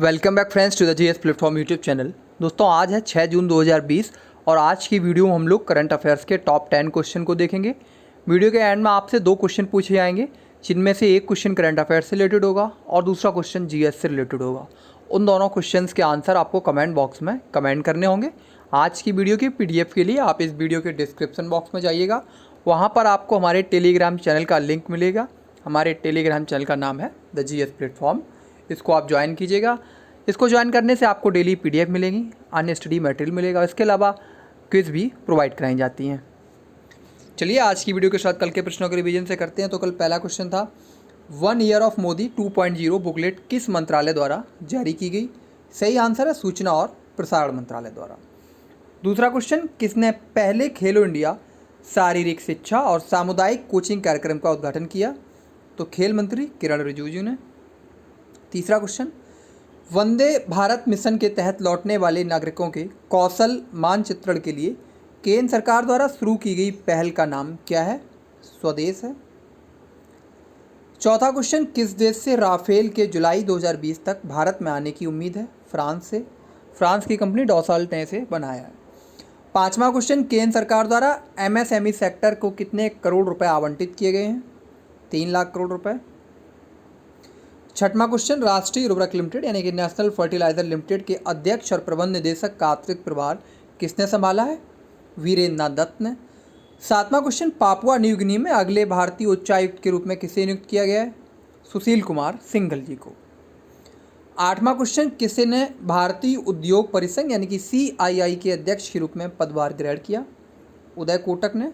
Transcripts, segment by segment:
Welcome back friends to the GS platform YouTube channel. दोस्तों आज है 6 जून 2020 और आज की वीडियो में हम लोग करंट अफेयर्स के टॉप 10 क्वेश्चन को देखेंगे। वीडियो के एंड में आपसे 2 क्वेश्चन पूछे जाएंगे, जिनमें से एक क्वेश्चन करंट अफेयर्स से रिलेटेड होगा और दूसरा क्वेश्चन जीएस से रिलेटेड होगा। उन दोनों क्वेश्चंस के आंसर आपको कमेंट बॉक्स में कमेंट करने होंगे। आज की वीडियो की PDF के लिए आप इस वीडियो के डिस्क्रिप्शन बॉक्स में जाइएगा, वहाँ पर आपको हमारे टेलीग्राम चैनल का लिंक मिलेगा। हमारे टेलीग्राम चैनल का नाम है द जीएस प्लेटफॉर्म। इसको आप ज्वाइन कीजिएगा। इसको ज्वाइन करने से आपको डेली PDF मिलेगी, अन्य स्टडी मटेरियल मिलेगा, इसके अलावा क्विज़ भी प्रोवाइड कराई जाती हैं। चलिए आज की वीडियो के साथ कल के प्रश्नों के रिवीजन से करते हैं। तो कल पहला क्वेश्चन था 1 ईयर ऑफ मोदी 2.0 बुकलेट किस मंत्रालय द्वारा जारी की गई? सही आंसर है सूचना और प्रसारण मंत्रालय द्वारा। दूसरा क्वेश्चन, किसने पहले खेलो इंडिया शारीरिक शिक्षा और सामुदायिक कोचिंग कार्यक्रम का उद्घाटन किया? तो खेल मंत्री किरण रिजिजू ने। तीसरा क्वेश्चन, वंदे भारत मिशन के तहत लौटने वाले नागरिकों के कौशल मानचित्रण के लिए केंद्र सरकार द्वारा शुरू की गई पहल का नाम क्या है? स्वदेश है। चौथा क्वेश्चन, किस देश से राफेल के जुलाई 2020 तक भारत में आने की उम्मीद है? फ्रांस से। फ्रांस की कंपनी डॉसाल्ट ने इसे बनाया है। पांचवा क्वेश्चन, केंद्र सरकार द्वारा MSME सेक्टर को कितने करोड़ रुपए आवंटित किए गए हैं? 3 लाख करोड़ रुपए। छठवां क्वेश्चन, राष्ट्रीय उर्वरक लिमिटेड यानी कि नेशनल फर्टिलाइजर लिमिटेड के अध्यक्ष और प्रबंध निदेशक का अतिरिक्त प्रभार किसने संभाला है? वीरेंद्र नाथ दत्त ने। सातवां क्वेश्चन, पापुआ न्यू गिनी में अगले भारतीय उच्चायुक्त के रूप में किसे नियुक्त किया गया है? सुशील कुमार सिंघल जी को। आठवां क्वेश्चन, किसे ने भारतीय उद्योग परिसंघ यानी कि CII के अध्यक्ष के रूप में पदभार ग्रहण किया? उदय कोटक ने।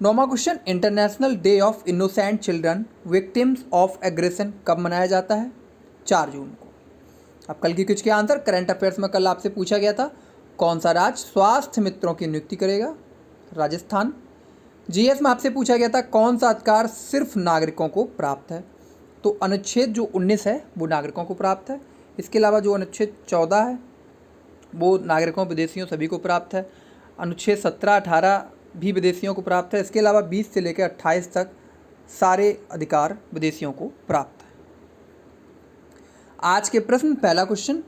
नौवां question, international day of innocent children victims of aggression कब मनाया जाता है? 4 जून को। अब कल की कुछ के आंसर करंट अफेयर्स में कल आपसे पूछा गया था, कौन सा राज्य स्वास्थ्य मित्रों की नियुक्ति करेगा? राजस्थान। GS में आपसे पूछा गया था, कौन सा अधिकार सिर्फ नागरिकों को प्राप्त है? तो अनुच्छेद जो 19 है वो नागरिकों को प्राप्त है। इसके अलावा जो अनुच्छेद 14 है वो नागरिकों विदेशियों सभी को प्राप्त है। अनुच्छेद 17-18 भी विदेशियों को प्राप्त है। इसके अलावा 20 से लेकर 28 तक सारे अधिकार विदेशियों को प्राप्त है। आज के प्रश्न, पहला क्वेश्चन,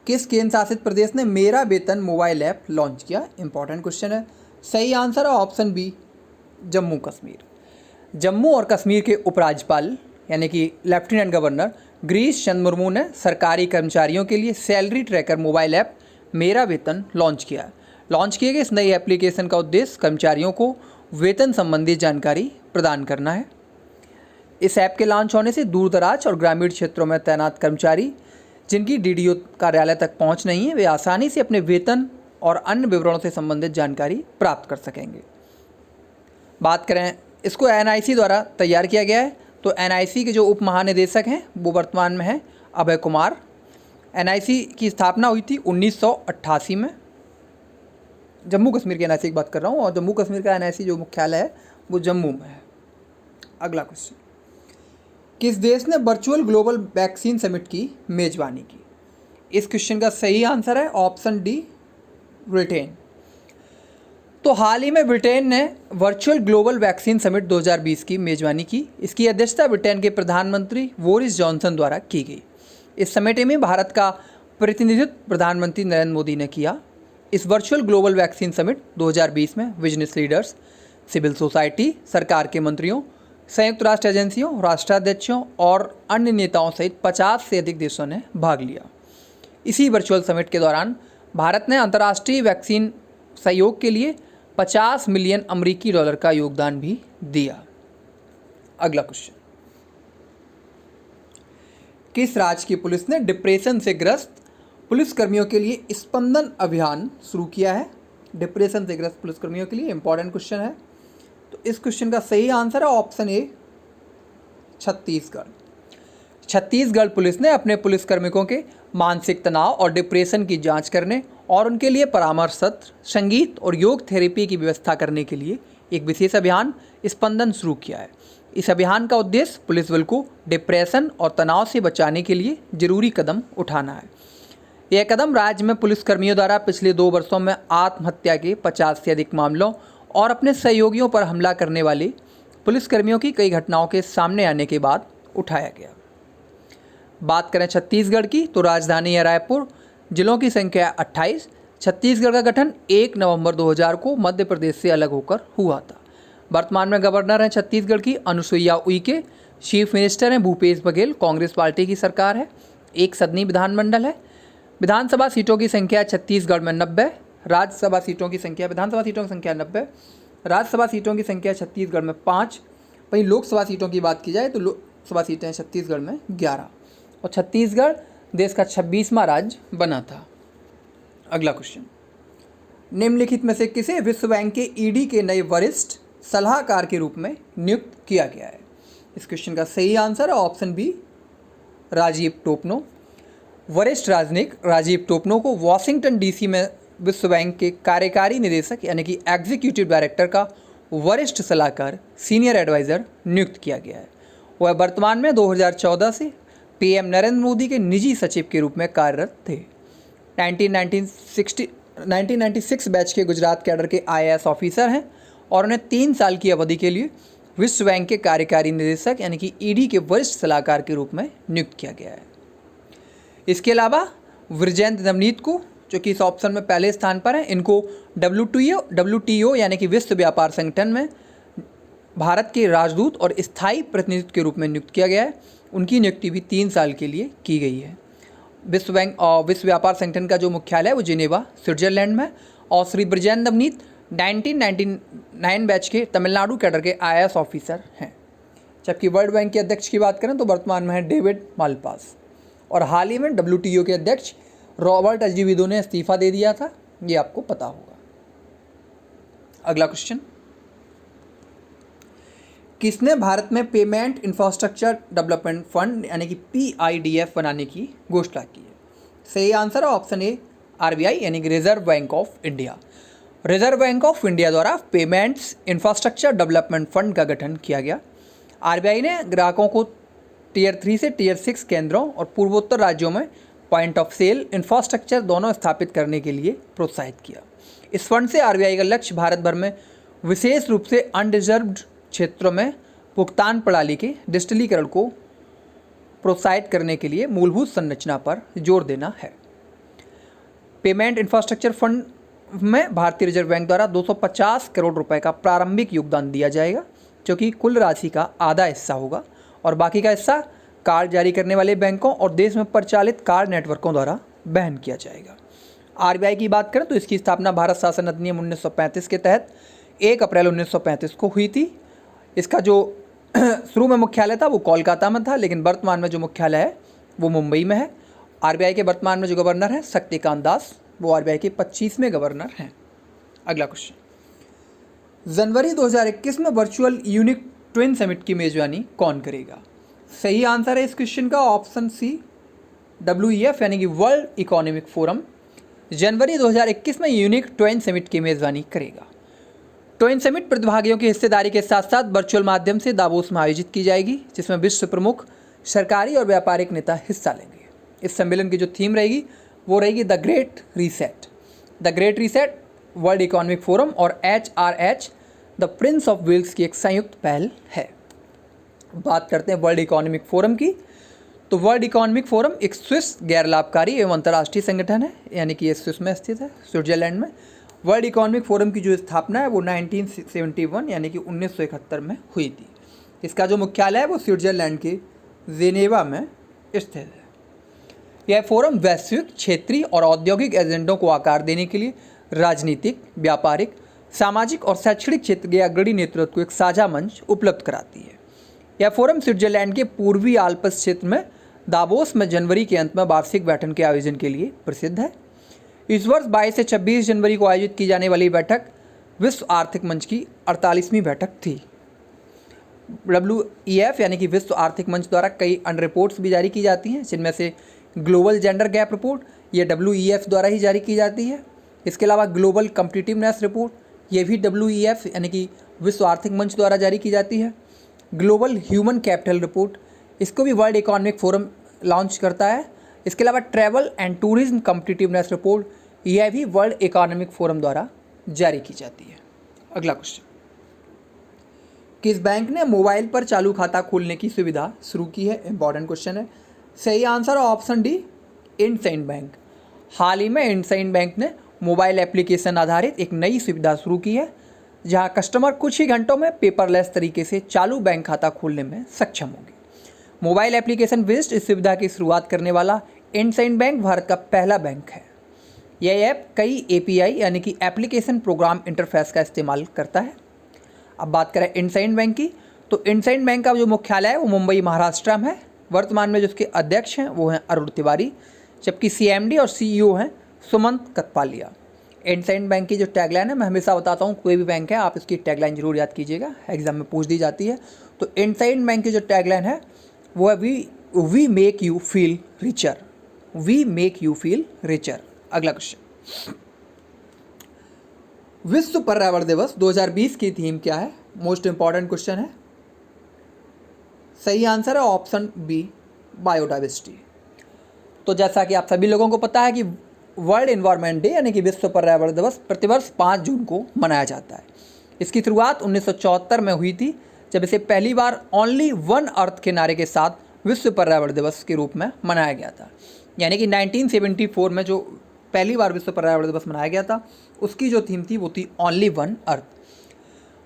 किस केंद्र शासित प्रदेश ने मेरा वेतन मोबाइल ऐप लॉन्च किया? इंपॉर्टेंट क्वेश्चन है। सही आंसर है ऑप्शन बी, जम्मू कश्मीर। जम्मू और कश्मीर के उपराज्यपाल यानी कि लेफ्टिनेंट गवर्नर गिरीश चंद्र मुर्मू ने सरकारी कर्मचारियों के लिए सैलरी ट्रैकर मोबाइल ऐप मेरा वेतन लॉन्च किया है। लॉन्च किए गए इस नई एप्लीकेशन का उद्देश्य कर्मचारियों को वेतन संबंधी जानकारी प्रदान करना है। इस ऐप के लॉन्च होने से दूर दराज और ग्रामीण क्षेत्रों में तैनात कर्मचारी जिनकी DDO कार्यालय तक पहुंच नहीं है, वे आसानी से अपने वेतन और अन्य विवरणों से संबंधित जानकारी प्राप्त कर सकेंगे। बात करें, इसको NIC द्वारा तैयार किया गया है। तो NIC के जो उप महानिदेशक हैं वो वर्तमान में हैं अभय कुमार। NIC की स्थापना हुई थी 1988 में। जम्मू कश्मीर के NIC की बात कर रहा हूँ, और जम्मू कश्मीर का NIC जो मुख्यालय है वो जम्मू में है। अगला क्वेश्चन, किस देश ने वर्चुअल ग्लोबल वैक्सीन समिट की मेजबानी की? इस क्वेश्चन का सही आंसर है ऑप्शन डी, ब्रिटेन। तो हाल ही में ब्रिटेन ने वर्चुअल ग्लोबल वैक्सीन समिट 2020 की मेजबानी की। इसकी अध्यक्षता ब्रिटेन के प्रधानमंत्री बोरिस जॉनसन द्वारा की गई। इस समिट में भारत का प्रतिनिधित्व प्रधानमंत्री नरेंद्र मोदी ने किया। इस वर्चुअल ग्लोबल वैक्सीन समिट 2020 में बिजनेस लीडर्स, सिविल सोसाइटी, सरकार के मंत्रियों, संयुक्त राष्ट्र एजेंसियों, राष्ट्राध्यक्षों और अन्य नेताओं सहित 50 से अधिक देशों ने भाग लिया। इसी वर्चुअल समिट के दौरान भारत ने अंतर्राष्ट्रीय वैक्सीन सहयोग के लिए 50 मिलियन अमेरिकी डॉलर का योगदान भी दिया। अगला क्वेश्चन, किस राज्य की पुलिस ने डिप्रेशन से ग्रस्त पुलिसकर्मियों के लिए स्पंदन अभियान शुरू किया है? डिप्रेशन से ग्रस्त पुलिसकर्मियों के लिए इंपॉर्टेंट क्वेश्चन है। तो इस क्वेश्चन का सही आंसर है option A, Chhattisgarh. Chhattisgarh police ने अपने पुलिसकर्मियों के मानसिक तनाव और डिप्रेशन की जांच करने और उनके लिए परामर्श सत्र, संगीत और योग थेरेपी की व्यवस्था करने के लिए एक विशेष अभियान स्पंदन शुरू किया है। इस अभियान का उद्देश्य पुलिस बल को डिप्रेशन और तनाव से बचाने के लिए जरूरी कदम उठाना है। यह कदम राज्य में पुलिसकर्मियों द्वारा पिछले 2 वर्षों में आत्महत्या के 50 से अधिक मामलों और अपने सहयोगियों पर हमला करने वाले पुलिसकर्मियों की कई घटनाओं के सामने आने के बाद उठाया गया। बात करें छत्तीसगढ़ की तो राजधानी है रायपुर, जिलों की संख्या है 28। छत्तीसगढ़ का गठन 1 नवंबर 2000 को मध्य प्रदेश से अलग होकर हुआ था। वर्तमान में गवर्नर हैं छत्तीसगढ़ की अनुसुईया उइके। चीफ मिनिस्टर हैं भूपेश बघेल। कांग्रेस पार्टी की सरकार है। एक सदनी विधानमंडल है। विधानसभा सीटों की संख्या छत्तीसगढ़ में 90। राज्यसभा सीटों की संख्या, विधानसभा सीटों की संख्या 90, राज्यसभा सीटों की संख्या छत्तीसगढ़ में 5। वहीं लोकसभा सीटों की बात की जाए तो लोकसभा सीटें छत्तीसगढ़ में 11 और छत्तीसगढ़ देश का 26वां राज्य बना था। अगला क्वेश्चन, निम्नलिखित में से किसे विश्व बैंक के ईडी के नए वरिष्ठ सलाहकार के रूप में नियुक्त किया गया है? इस क्वेश्चन का सही आंसर है ऑप्शन बी, राजीव टोपनो। वरिष्ठ राजनयिक राजीव टोपनो को वॉशिंगटन डीसी में विश्व बैंक के कार्यकारी निदेशक यानी कि एग्जीक्यूटिव डायरेक्टर का वरिष्ठ सलाहकार सीनियर एडवाइज़र नियुक्त किया गया है। वह वर्तमान में 2014 से पीएम नरेंद्र मोदी के निजी सचिव के रूप में कार्यरत थे। 1996 बैच के गुजरात कैडर के आईएएस ऑफिसर हैं और उन्हें 3 साल की अवधि के लिए विश्व बैंक के कार्यकारी निदेशक यानी कि ईडी के वरिष्ठ सलाहकार के रूप में नियुक्त किया गया है। इसके अलावा विजेंद्र नवनीत को, जो कि इस ऑप्शन में पहले स्थान पर हैं, इनको WTO यानी कि विश्व व्यापार संगठन में भारत के राजदूत और स्थायी प्रतिनिधित्व के रूप में नियुक्त किया गया है। उनकी नियुक्ति भी 3 साल के लिए की गई है। विश्व बैंक और विश्व व्यापार संगठन का जो मुख्यालय है वो जिनेवा स्विट्जरलैंड में। और श्री ब्रजेंद्र नवनीत 1999 बैच के तमिलनाडु कैडर के आईएएस ऑफिसर हैं। जबकि वर्ल्ड बैंक के अध्यक्ष की बात करें तो वर्तमान में है डेविड मालपास। और हाल ही में WTO के अध्यक्ष रॉबर्ट अजीविदो ने इस्तीफा दे दिया था, ये आपको पता होगा। अगला क्वेश्चन, किसने भारत में पेमेंट इंफ्रास्ट्रक्चर डेवलपमेंट फंड यानी कि PIDF बनाने की घोषणा की है? सही आंसर है ऑप्शन ए, RBI यानी कि reserve bank of India. Reserve bank of India द्वारा पेमेंट्स इंफ्रास्ट्रक्चर डेवलपमेंट फंड का गठन किया गया। RBI ने ग्राहकों को टियर 3 से टियर 6 केंद्रों और पूर्वोत्तर राज्यों में पॉइंट ऑफ सेल इंफ्रास्ट्रक्चर दोनों स्थापित करने के लिए प्रोत्साहित किया। इस फंड से RBI का लक्ष्य भारत भर में विशेष रूप से अनरिजर्व्ड क्षेत्रों में भुगतान प्रणाली के डिजिटलीकरण को प्रोत्साहित करने के लिए मूलभूत संरचना पर जोर देना है। पेमेंट इंफ्रास्ट्रक्चर फंड में भारतीय रिजर्व बैंक द्वारा 250 करोड़ रुपए का प्रारंभिक योगदान दिया जाएगा, जो कि कुल राशि का आधा हिस्सा होगा और बाकी का हिस्सा कार्ड जारी करने वाले बैंकों और देश में प्रचालित कार्ड नेटवर्कों द्वारा वहन किया जाएगा। RBI की बात करें तो इसकी स्थापना भारत शासन अधिनियम 1935 के तहत 1 अप्रैल 1935 को हुई थी। इसका जो शुरू में मुख्यालय था वो कोलकाता में था, लेकिन वर्तमान में जो मुख्यालय है वो मुंबई में है। RBI के वर्तमान में जो गवर्नर हैं शक्तिकांत दास, वो RBI के 25वें गवर्नर हैं। अगला क्वेश्चन, जनवरी 2021 में वर्चुअल यूनिक ट्विन समिट की मेजबानी कौन करेगा? सही आंसर है इस क्वेश्चन का ऑप्शन सी, WEF यानी कि वर्ल्ड इकोनॉमिक फोरम जनवरी 2021 में यूनिक ट्विन समिट की मेजबानी करेगा। ट्विन समिट प्रतिभागियों की हिस्सेदारी के साथ साथ वर्चुअल माध्यम से दावोस में आयोजित की जाएगी, जिसमें विश्व प्रमुख सरकारी और व्यापारिक नेता हिस्सा लेंगे। इस सम्मेलन की जो थीम रहेगी वो रहेगी the great reset. The great reset World Economic Forum और HRH the Prince of Wales की एक संयुक्त पहल है। बात करते हैं वर्ल्ड इकोनॉमिक फोरम की, तो वर्ल्ड इकोनॉमिक फोरम एक स्विस गैर लाभकारी एवं अंतर्राष्ट्रीय संगठन है, यानी कि ये स्विस में स्थित है, स्विट्जरलैंड में। वर्ल्ड इकोनॉमिक फोरम की जो स्थापना है वो 1971 यानी कि 1971 में हुई थी। इसका जो मुख्यालय है वो स्विट्जरलैंड के जेनेवा में स्थित है। यह फोरम वैश्विक, क्षेत्रीय और औद्योगिक एजेंडों को आकार देने के लिए राजनीतिक, व्यापारिक, सामाजिक और शैक्षणिक क्षेत्र के अग्रणी नेतृत्व को एक साझा मंच उपलब्ध कराती है। यह फोरम स्विट्जरलैंड के पूर्वी आल्प्स क्षेत्र में दावोस में जनवरी के अंत में वार्षिक बैठक के आयोजन के लिए प्रसिद्ध है। इस वर्ष 22 से 26 जनवरी को आयोजित की जाने वाली बैठक विश्व आर्थिक मंच की 48वीं बैठक थी। WEF यानी कि विश्व आर्थिक मंच द्वारा कई अन्य रिपोर्ट्स भी जारी की जाती हैं, जिनमें से ग्लोबल जेंडर गैप रिपोर्ट ये WEF द्वारा ही जारी की जाती है। इसके अलावा ग्लोबल कम्पिटिटिवनेस रिपोर्ट ये भी WEF यानी कि विश्व आर्थिक मंच द्वारा जारी की जाती है। ग्लोबल ह्यूमन कैपिटल रिपोर्ट, इसको भी वर्ल्ड इकोनॉमिक फोरम लॉन्च करता है। इसके अलावा travel and tourism competitiveness report यह भी वर्ल्ड इकोनॉमिक फोरम द्वारा जारी की जाती है। अगला क्वेश्चन, किस बैंक ने मोबाइल पर चालू खाता खोलने की सुविधा शुरू की है? इंपॉर्टेंट क्वेश्चन है। सही आंसर है ऑप्शन डी, इंडसइंड बैंक। हाल ही में इंडसइंड बैंक ने मोबाइल एप्लीकेशन आधारित एक नई सुविधा शुरू की है, जहां कस्टमर कुछ ही घंटों में पेपरलेस तरीके से चालू बैंक खाता खोलने में सक्षम होंगे। मोबाइल एप्लीकेशन बेस्ड इस सुविधा की शुरुआत करने वाला इंडसइंड बैंक भारत का पहला बैंक है। यह ऐप कई API यानी कि एप्लीकेशन प्रोग्राम इंटरफेस का इस्तेमाल करता है। अब बात करें इंडसइंड बैंक की, तो इंडसइंड बैंक का जो मुख्यालय है वो मुंबई महाराष्ट्र में है। वर्तमान में जो उसके अध्यक्ष हैं वो हैं अरुण तिवारी, जबकि CMD और CEO हैं सुमंत कतपालिया। इंडसइंड बैंक की जो टैगलाइन है, मैं हमेशा बताता हूँ कोई भी बैंक है आप इसकी टैगलाइन जरूर याद कीजिएगा, एग्जाम में पूछ दी जाती है। तो इंडसइंड बैंक की जो टैगलाइन है वो है we make you feel richer, we make you feel richer. अगला क्वेश्चन, विश्व पर्यावरण दिवस 2020 की थीम क्या है? मोस्ट इंपॉर्टेंट क्वेश्चन है। सही आंसर है ऑप्शन बी, बायोडाइवर्सिटी। तो जैसा कि आप सभी लोगों को पता है कि वर्ल्ड एनवायरनमेंट डे यानी कि विश्व पर्यावरण दिवस प्रतिवर्ष 5 जून को मनाया जाता है। इसकी शुरुआत 1974 में हुई थी, जब इसे पहली बार ओनली वन अर्थ के नारे के साथ विश्व पर्यावरण दिवस के रूप में मनाया गया था। यानी कि 1974 में जो पहली बार विश्व पर्यावरण दिवस मनाया गया था, उसकी जो थीम थी वो थी ओनली वन अर्थ।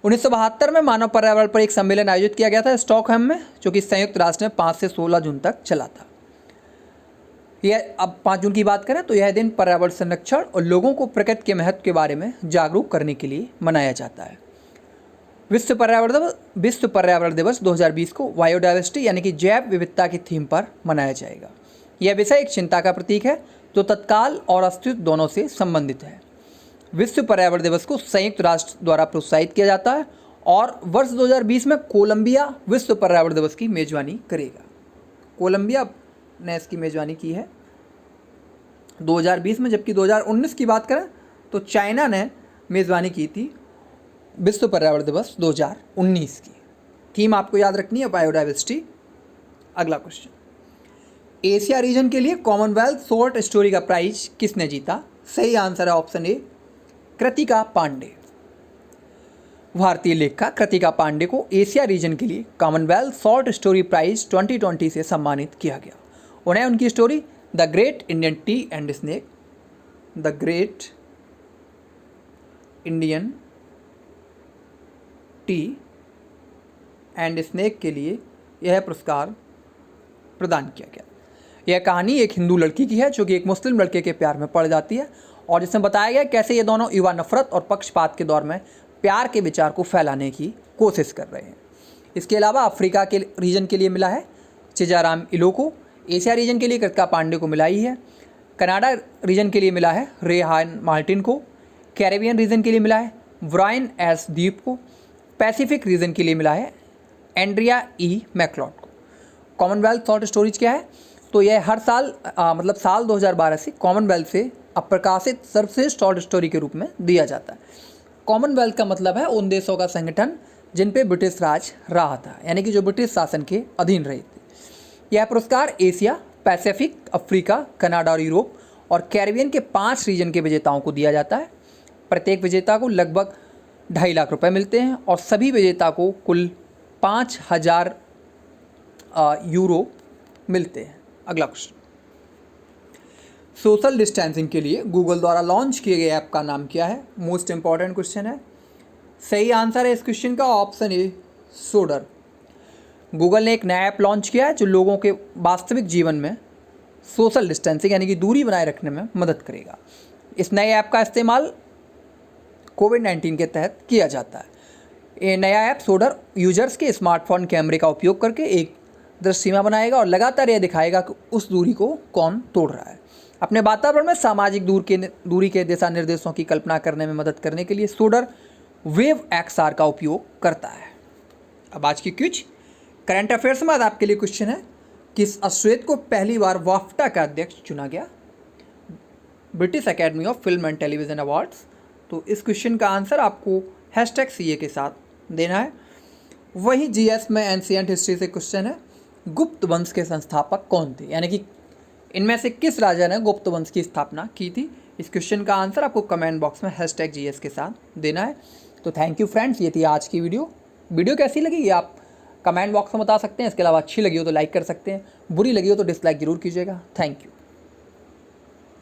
1972 में मानव पर्यावरण पर एक सम्मेलन आयोजित किया गया था स्टॉकहोम में, जो कि संयुक्त राष्ट्र में 5 से 16 जून तक चला था। यह अब 5 जून की बात करें तो यह दिन पर्यावरण संरक्षण और लोगों को प्रकृति के महत्व के बारे में जागरूक करने के लिए मनाया जाता है। विश्व पर्यावरण दिवस 2020 को बायोडाइवर्सिटी यानी कि जैव विविधता की थीम पर मनाया जाएगा। यह विषय एक चिंता का प्रतीक है जो तत्काल और अस्तित्व दोनों से संबंधित है। विश्व पर्यावरण दिवस को संयुक्त राष्ट्र द्वारा प्रोत्साहित किया जाता है और वर्ष 2020 में कोलंबिया विश्व पर्यावरण दिवस की मेजबानी करेगा। कोलंबिया ने इसकी मेजबानी की है 2020 में, जबकि 2019 की बात करें तो चाइना ने मेजबानी की थी विश्व पर्यावरण दिवस 2019 की। थीम आपको याद रखनी है बायोडाइवर्सिटी। अगला क्वेश्चन, एशिया रीजन के लिए कॉमनवेल्थ शॉर्ट स्टोरी का प्राइज किसने जीता? सही आंसर है ऑप्शन ए, कृतिका पांडे। भारतीय लेखिका कृतिका पांडे को एशिया रीजन के लिए कॉमनवेल्थ शॉर्ट स्टोरी प्राइज 2020 से सम्मानित किया गया। उन्हें उनकी story the great Indian T and snake, the great Indian T and snake के लिए यह पुरस्कार प्रदान किया गया। यह कहानी एक हिंदू लड़की की है जो कि एक मुस्लिम लड़के के प्यार में पड़ जाती है, और जिसमें बताया गया कैसे ये दोनों युवा नफरत और पक्षपात के दौर में प्यार के विचार को फैलाने की कोशिश कर रहे हैं। इसके अलावा अफ्रीका के रीजन के लिए मिला है चिजाराम इलो को, एशिया रीजन के लिए कृतिका पांडे को मिला ही है, कनाडा रीजन के लिए मिला है रेहान मार्टिन को, कैरेबियन रीजन के लिए मिला है ब्रायन एस दीप को, पैसिफिक रीजन के लिए मिला है एंड्रिया ई मैकलॉड को। कॉमनवेल्थ शॉर्ट स्टोरीज क्या है? तो यह हर साल मतलब साल 2012 से कॉमनवेल्थ से अप्रकाशित सर्वश्रेष्ठ शॉर्ट स्टोरी के रूप में दिया जाता है। कॉमनवेल्थ का मतलब है उन देशों का संगठन जिन पे ब्रिटिश राज रहा था, यानी कि जो ब्रिटिश शासन के अधीन रहे थे। यह पुरस्कार एशिया, पैसिफिक, अफ्रीका, कनाडा और यूरोप और कैरिबियन के 5 रीजन के विजेताओं को दिया जाता है। प्रत्येक विजेता को लगभग 2.5 लाख रुपए मिलते हैं और सभी विजेता को कुल 5,000 यूरो मिलते हैं। अगला क्वेश्चन, सोशल डिस्टेंसिंग के लिए गूगल द्वारा लॉन्च किए गए ऐप का नाम क्या है? मोस्ट इंपॉर्टेंट क्वेश्चन है। सही आंसर है इस क्वेश्चन का ऑप्शन ए, सोडर। गूगल ने एक नया ऐप लॉन्च किया है जो लोगों के वास्तविक जीवन में सोशल डिस्टेंसिंग यानी कि दूरी बनाए रखने में मदद करेगा। इस नए ऐप का इस्तेमाल कोविड-19 के तहत किया जाता है। ये नया ऐप सोडर यूजर्स के स्मार्टफोन कैमरे का उपयोग करके एक दृश्य सीमा बनाएगा और लगातार यह दिखाएगा कि उस दूरी को कौन तोड़ रहा है। अपने वातावरण में सामाजिक दूरी के दिशा निर्देशों की कल्पना करने में मदद करने के लिए सोडर वेव XR का उपयोग करता है। अब आज की क्विज करंट अफेयर्स में आज आपके लिए क्वेश्चन है, किस अश्वेत को पहली बार वाफ्टा का अध्यक्ष चुना गया? British academy of film and television awards. तो इस क्वेश्चन का आंसर आपको #CA के साथ देना है। वही GS में एंशिएंट हिस्ट्री से क्वेश्चन है, गुप्त वंश के संस्थापक कौन थे? यानी कि इनमें से किस राजा ने गुप्त वंश की स्थापना की थी? इस क्वेश्चन का आंसर आपको कमेंट बॉक्स में #GS के साथ देना है। तो थैंक यू फ्रेंड्स, ये थी आज की वीडियो कैसी लगी ये आप कमेंट बॉक्स में बता सकते हैं। इसके अलावा अच्छी लगी हो तो लाइक कर सकते हैं, बुरी लगी हो तो डिसलाइक जरूर कीजिएगा। Thank you.